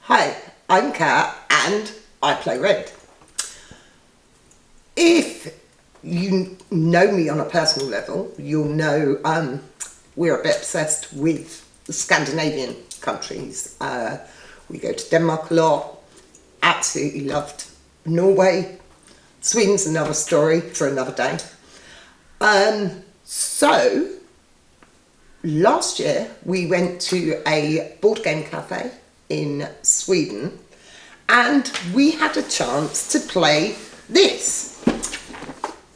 Hi, I'm Kat and I play Red. If you know me on a personal level, you'll know we're a bit obsessed with the Scandinavian countries. We go to Denmark a lot, absolutely loved Norway. Sweden's another story for another day. So last year we went to a board game cafe in Sweden and we had a chance to play this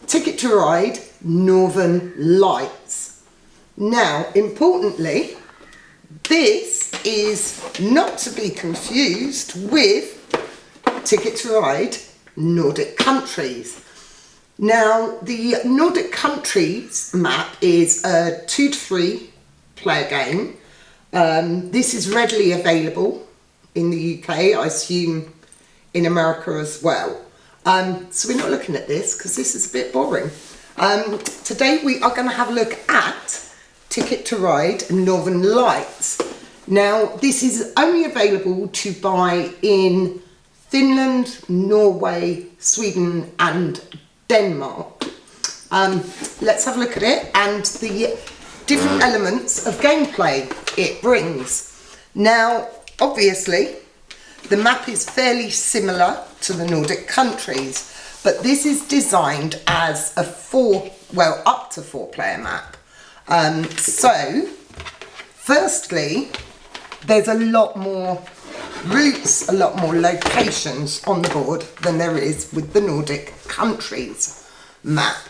Ticket to Ride Northern Lights. Now, importantly, this is not to be confused with Ticket to Ride Nordic Countries. Now, the Nordic Countries map is a 2 to 3 player game. This is readily available in the UK, I assume in America as well. So we're not looking at this because this is a bit boring. Today we are going to have a look at Ticket to Ride Northern Lights. Now, this is only available to buy in Finland, Norway, Sweden and Denmark. Let's have a look at it and the different elements of gameplay it brings. Up obviously, the map is fairly similar to the Nordic countries, but this is designed as a up to 4 player map. So, firstly, there's a lot more routes, a lot more locations on the board than there is with the Nordic countries map.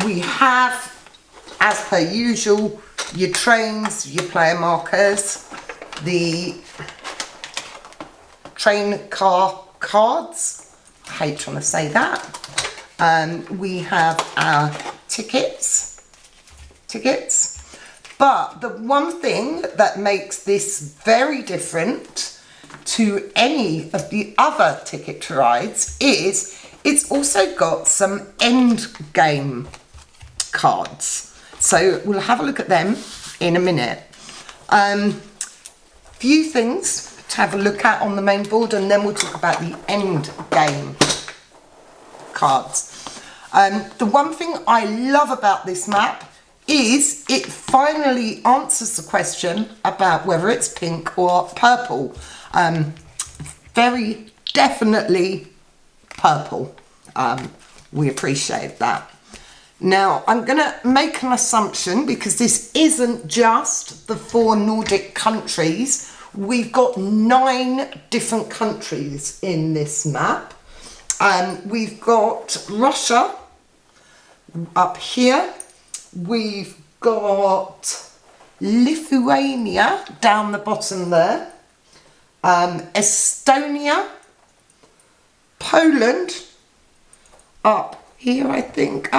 We have, as per usual, your trains, your player markers, the train car cards. I hate trying to say that. We have our tickets. But the one thing that makes this very different to any of the other Ticket to Rides is it's also got some end game cards. So we'll have a look at them in a minute. Few things to have a look at on the main board and then we'll talk about the end game cards. The one thing I love about this map is it finally answers the question about whether it's pink or purple. Very definitely purple. We appreciate that. Now, I'm going to make an assumption because this isn't just the 4 Nordic countries. We've got 9 different countries in this map. We've got Russia up here. We've got Lithuania down the bottom there. Estonia. Poland up here, I think.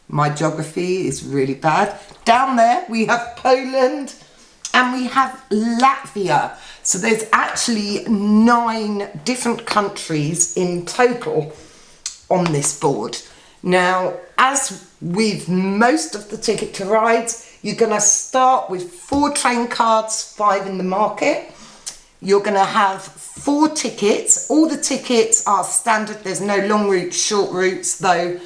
My geography is really bad. Down there we have Poland and we have Latvia. So there's actually 9 different countries in total on this board. Now, as with most of the Ticket to Rides, you're going to start with 4 train cards, 5 in the market. You're going to have 4 tickets. All the tickets are standard. There's no long routes, short routes, though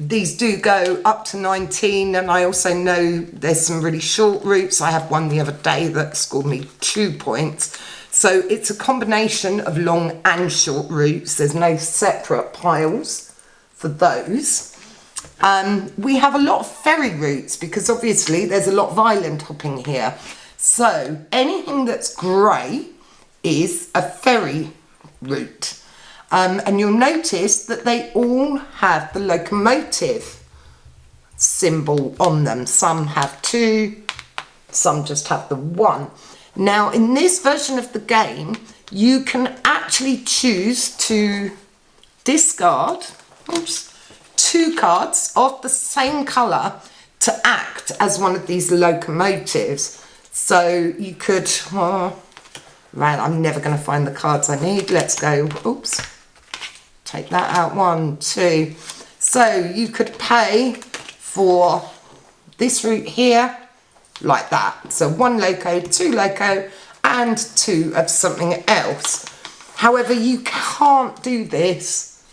these do go up to 19. And I also know there's some really short routes. I had one the other day that scored me 2 points. So it's a combination of long and short routes. There's no separate piles for those. We have a lot of ferry routes because obviously there's a lot of island hopping here. So anything that's grey is a ferry route. And you'll notice that they all have the locomotive symbol on them. Some have 2, some just have the 1. Now, in this version of the game, you can actually choose to discard 2 cards of the same colour to act as one of these locomotives. So you could, right, I'm never going to find the cards I need. Let's go, take that out, 1, 2. So you could pay for this route here like that. So 1 loco, 2 loco, and 2 of something else. However, you can't do this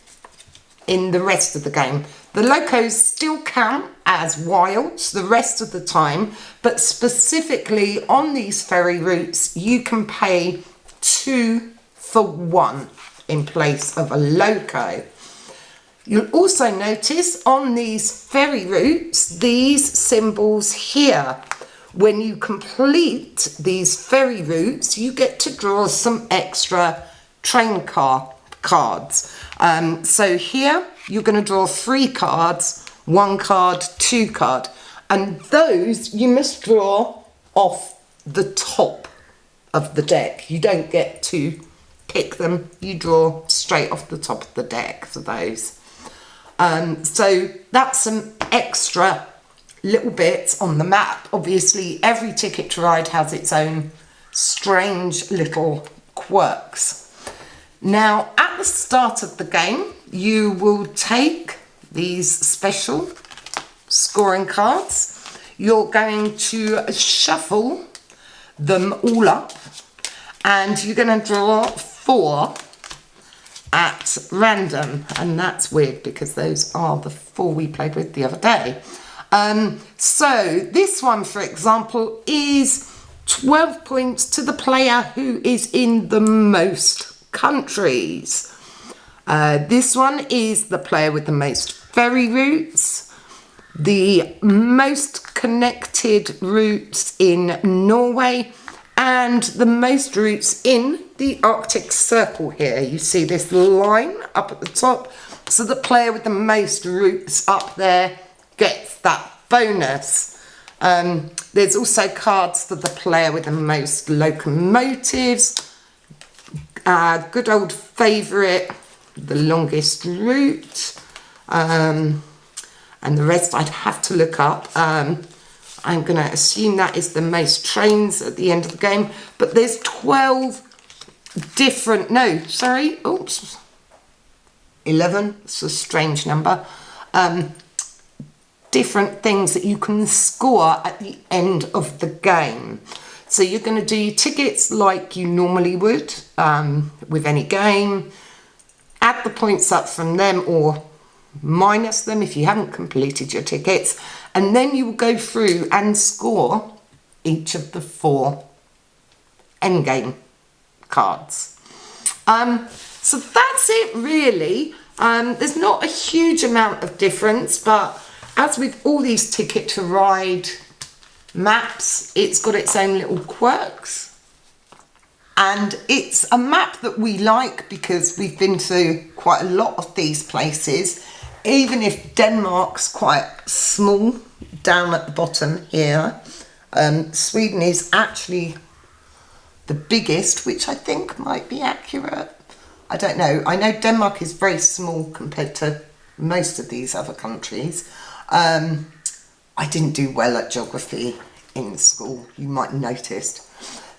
in the rest of the game. The locos still count as wilds the rest of the time, but specifically on these ferry routes, you can pay 2 for 1 in place of a loco. You'll also notice on these ferry routes, these symbols here. When you complete these ferry routes, you get to draw some extra train cards. So here, you're going to draw 3 cards, 1 card, 2 card. And those you must draw off the top of the deck. You don't get to pick them. You draw straight off the top of the deck for those. So that's some extra little bits on the map. Obviously, every Ticket to Ride has its own strange little quirks. Now, at the start of the game, you will take these special scoring cards. You're going to shuffle them all up, and you're going to draw 4 at random, and that's weird because those are the 4 we played with the other day. So this one, for example, is 12 points to the player who is in the most countries. This one is the player with the most ferry routes, the most connected routes in Norway, and the most routes in the Arctic Circle here. You see this line up at the top, so the player with the most routes up there gets that bonus. There's also cards for the player with the most locomotives, good old favourite, the longest route, and the rest I'd have to look up. I'm going to assume that is the most trains at the end of the game, but there's 12 different, 11, it's a strange number, different things that you can score at the end of the game. So you're going to do your tickets like you normally would with any game, add the points up from them or minus them if you haven't completed your tickets, and then you will go through and score each of the 4 endgame cards. So that's it really. There's not a huge amount of difference, but as with all these Ticket to Ride maps, it's got its own little quirks. And it's a map that we like because we've been to quite a lot of these places, even if Denmark's quite small down at the bottom here. Sweden is actually the biggest, which I think might be accurate. I don't know. I know Denmark is very small compared to most of these other countries. I didn't do well at geography in school, you might have noticed.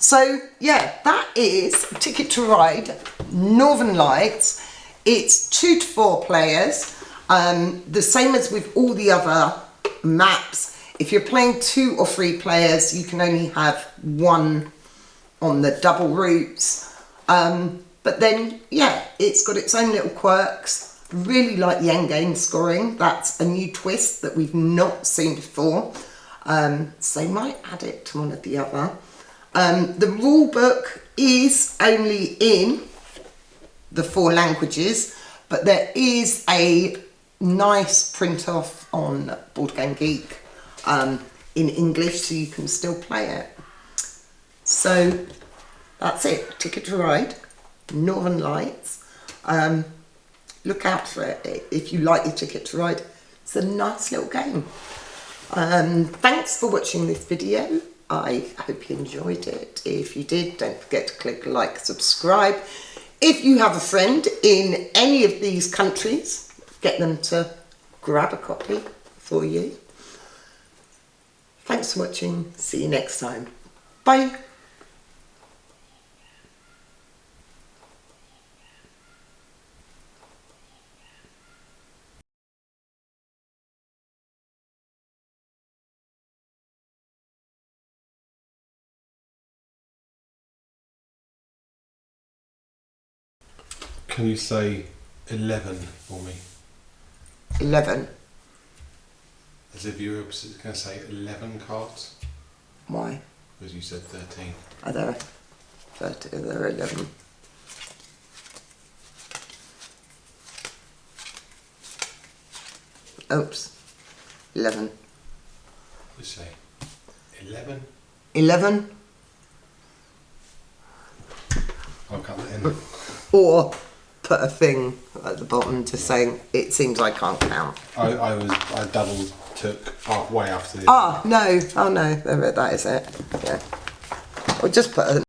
So yeah, that is Ticket to Ride Northern Lights. It's 2 to 4 players, the same as with all the other maps. If you're playing 2 or 3 players, you can only have 1 on the double routes. But then, yeah, it's got its own little quirks. Really like the endgame scoring. That's a new twist that we've not seen before. So you might add it to one of the other. The rule book is only in the 4 languages, but there is a nice print off on Board Game Geek in English, so you can still play it. So that's it, Ticket to Ride, Northern Lights. Look out for it if you like your Ticket to Ride. It's a nice little game. Thanks for watching this video. I hope you enjoyed it. If you did, don't forget to click like, subscribe. If you have a friend in any of these countries, get them to grab a copy for you. Thanks for watching. See you next time. Bye. Can you say 11 for me? 11. As if you were going to say 11 cards? Why? Because you said 13. Oh, there are 30, there are 11. Oops. 11. Just say 11. 11. I'll cut that in. Or put a thing at the bottom just saying, it seems I can't count. I double took way after the... Oh, no. Oh, no. There, that is it. Yeah. Or just put a